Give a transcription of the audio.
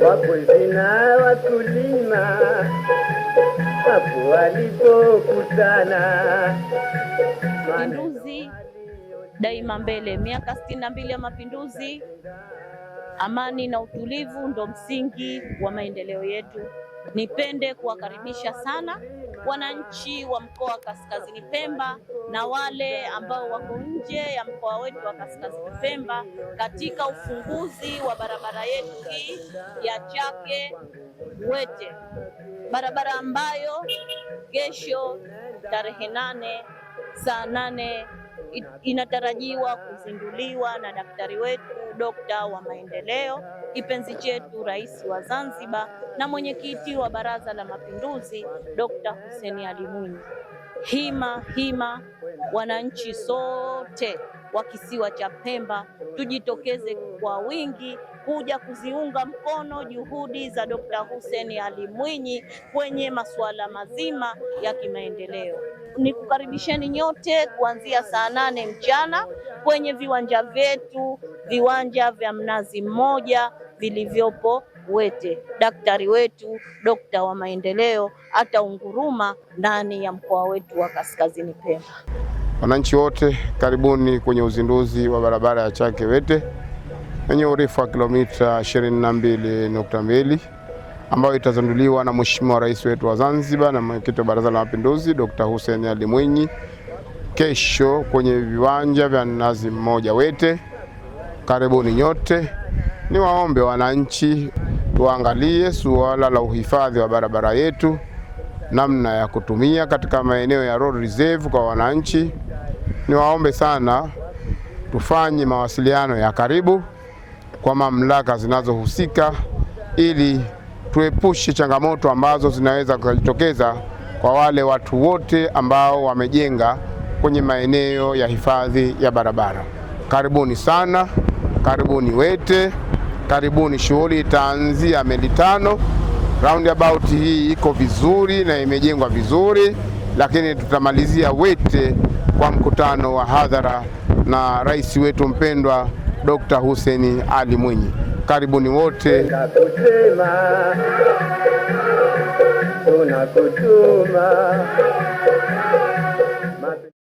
Wakwezi na wakulima hapo walipokutana. Mapinduzi daima mbele. Miaka 62 ya mapinduzi, amani na utulivu ndo msingi wa maendeleo yetu. Nipende kuwakaribisha sana wananchi wa mkoa wa Kaskazini Pemba na wale ambao wako nje ya mkoa wetu wa Kaskazini Pemba katika ufunguzi wa barabara yetu hii ya Chake Wete, barabara ambayo kesho tarehe 8 saa 8 inatarajiwa kuzinduliwa na daktari wetu, dokta wa maendeleo, kipenzi chetu, rais wa Zanzibar na mwenyekiti wa Baraza la Mapinduzi, Dr. Hussein Ali Mwinyi. Hima wananchi sote wa kisiwa cha Pemba tujitokeze kwa wingi kuja kuziunga mkono juhudi za Dr. Hussein Ali Mwinyi kwenye masuala mazima ya kimaendeleo. Nikukaribisheni nyote kuanzia saa 8 mchana kwenye viwanja vyetu, viwanja vya Mnazi Mmoja vilivyopo Wete. Daktari wetu, dokta wa maendeleo, ataunguruma ndani ya mkoa wetu wa Kaskazini Pemba. Wananchi wote karibuni kwenye uzinduzi wa barabara ya Chake Wete yenye urefu wa kilomita 22.2 ambayo itazinduliwa na Mheshimiwa Rais wetu wa Zanzibar na mwenyekiti wa Baraza la Mapinduzi, Dr. Hussein Ali Mwinyi, kesho kwenye viwanja vya Mnazi Mmoja Wete. Karibuni nyote. Ni waombe wananchi tuangalie suala la uhifadhi wa barabara yetu, namna ya kutumia katika maeneo ya road reserve kwa wananchi. Ni waombe sana tufanye mawasiliano ya karibu kwa mamlaka zinazohusika ili tuepushe changamoto ambazo zinaweza kujitokeza kwa wale watu wote ambao wamejenga kwenye maeneo ya hifadhi ya barabara. Karibuni sana, karibuni Wete, karibuni. Shughuli itaanzia Meli 5. Roundabout hii iko vizuri na imejengwa vizuri, lakini tutamalizia Wete kwa mkutano wa hadhara na rais wetu mpendwa Dr. Hussein Ali Mwinyi. Karibuni wote. Tunakutuma